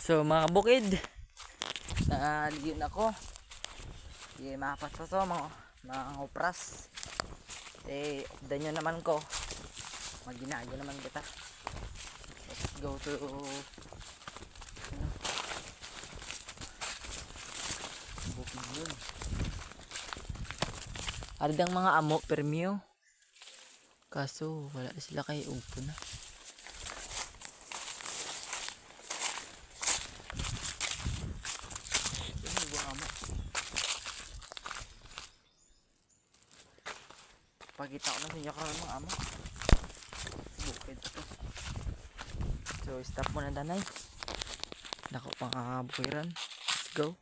So mga bukid, naliyon ako. Di mapas pa so mga upras. Danyo naman ko. Maginago naman kita. Let's go to bukid yun. Aridang mga amo permio. Kaso wala sila kay ugpo na. Pagkita ko na sa inyo karon mga amo. Bukid to. So stop muna danay. Dako pang bukiran. Let's go.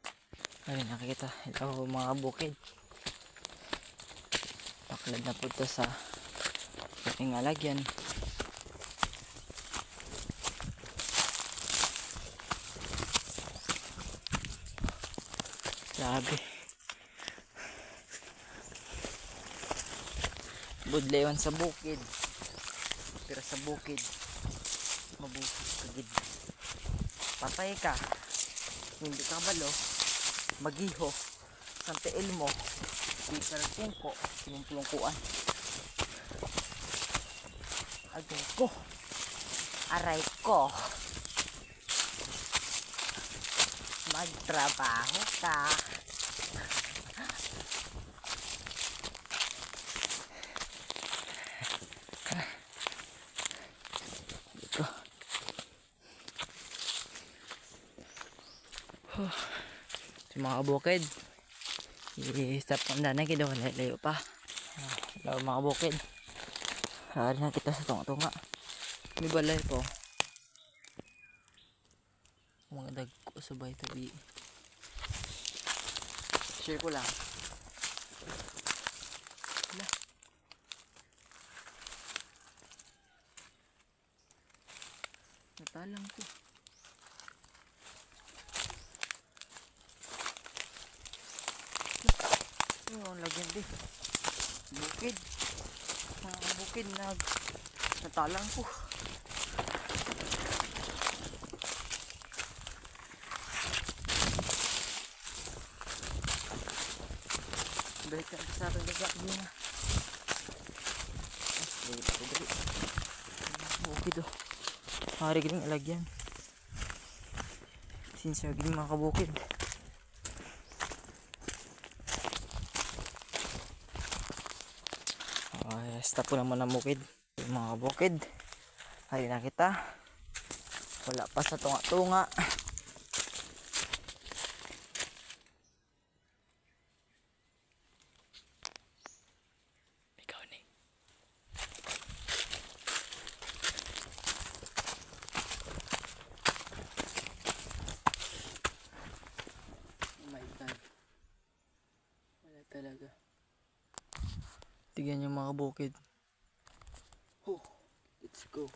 Ayun nakikita. Ito mga bukid. Paklad na po ito sa ating alagyan. Grabe. Budlewan sa bukid. Pero sa bukid mabuhay kagid. Patay ka. Hindi ka balo. Magiho. Sante Elmo. Peter Tungko. Sinumplungkuan. Agay ko. Aray ko. Magtrabaho ka. Sa mga bukid i-stop ang dana kita wala layo pa. Hello mga bukid, hari na kita sa tunga-tunga. May balay po mga dagko sabay tabi. Share ko lang. Wala. Natalang ko. Ang lagyan din bukid, mga bukid natalang ko. Balikan sa akin lagak din na bukid oh. Hari galing alagyan since galing mga kabukid. Stop po naman ang bukid. Mga bukid. Hari na kita. Wala pa sa tunga-tunga. Ikaw ni. Oh my God. Wala talaga. Tignan yung mga bukid. Oh, let's go.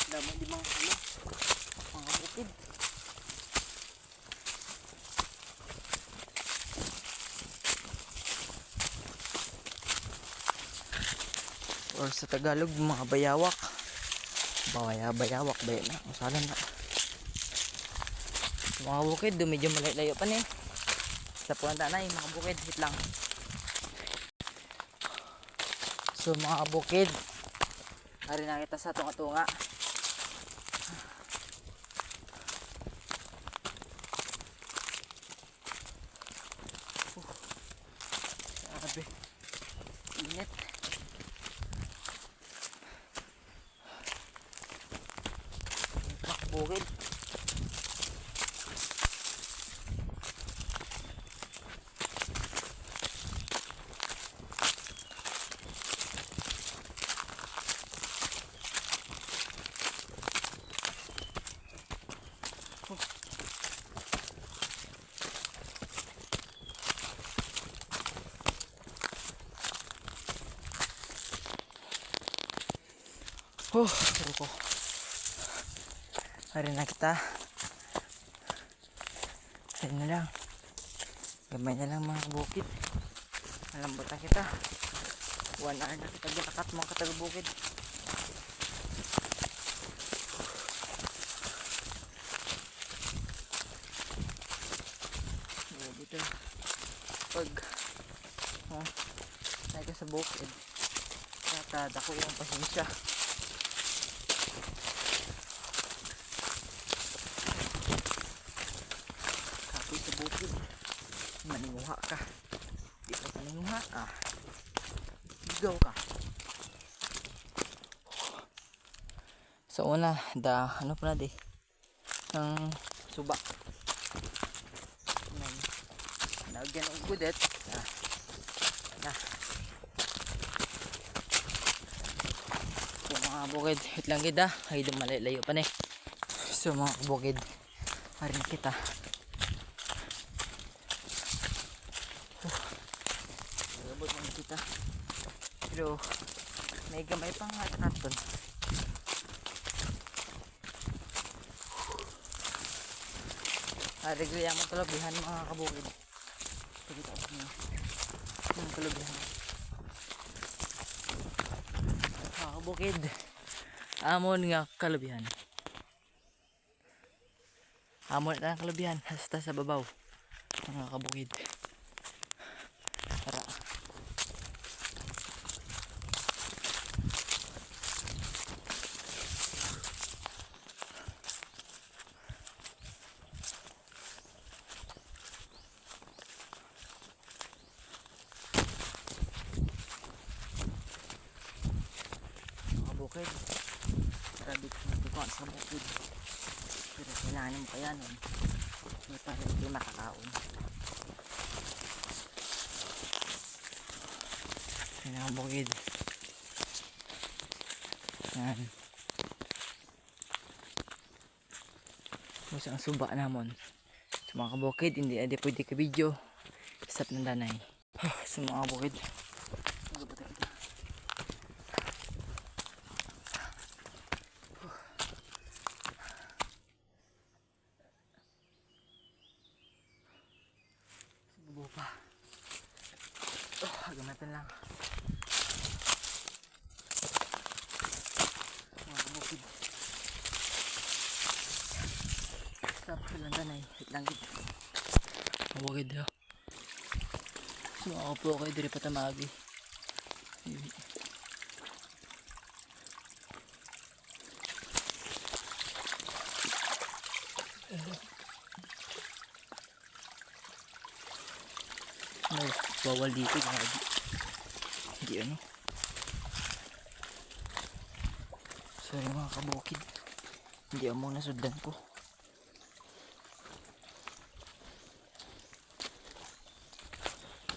Dapat di mga bukid. Or sa Tagalog mga bayawak. Bayawak bayan na. Usalan na. Mga bukid, medyo malayo pa ni. Sa puwanta na mga bukid, hit lang. So mga bukid, hari na kita sa tunga-tunga. Grabe. Init. Bukid. Pero ko. Hari na kita. Hari na lang. Gamay na lang mga kabukid. Malambot na kita. 1 hour na kita ginakat mga katagubukid. Dito. Pag naga sa bukid. Dako yung pasensya. Kapoy sa bukid. Maninguha ka. Di ka maninguha. Ligaw ka. Sa una, ano pa na di? Ang suba. Nagyan ang gudet. So mga bukid, hit lang kita. Ay dumalayo pa na eh. So mga bukid, marin kita. Labot lang kita. Pero may gamay pang karton. Reglayan mo kalabihan mga kabukid. Pagkita ko niyo. Yung kalabihan. Mga kabukid. Amon nga kalabihan. Amon na kalabihan. Hasta sa babaw. Mga kabukid. Tara. Bukid. Tara dito sa bukid. Pero kailangan mo kaya nun. May para hindi makakaon. Kailangan bukid. Yan. Mas ang suba namon. Sa mga kabukid, hindi pwede ka video. Stop ng danay. Sa mga bukid. Pa. Gamitin lang. Mga kabukid. Stop lang danay. Hit lang gid. Kabukid ha. So mga kabukid, diri pa tamagi. No, bawal dito grabe. Hindi ano. Sorry mga kabukid. Hindi mo nasundan ko.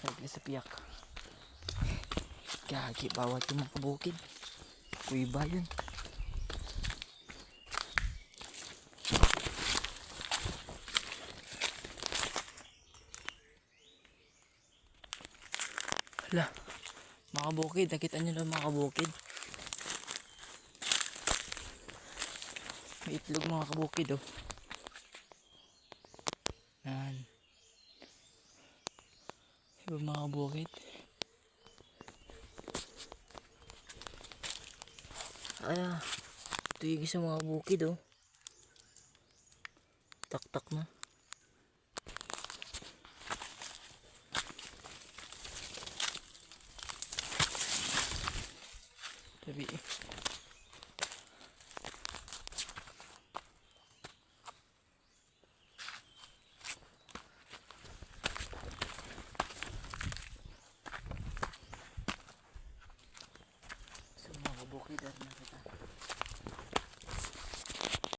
Lagi sa piyak. Gagi, bawal ito mga kabukid. Kuiba yun. Hala, mga kabukid, nakita nyo lang mga kabukid. May itlog mga kabukid oh. Yan. Iba mga kabukid. Ito yung isa mga kabukid oh. Tak-tak na. Tabi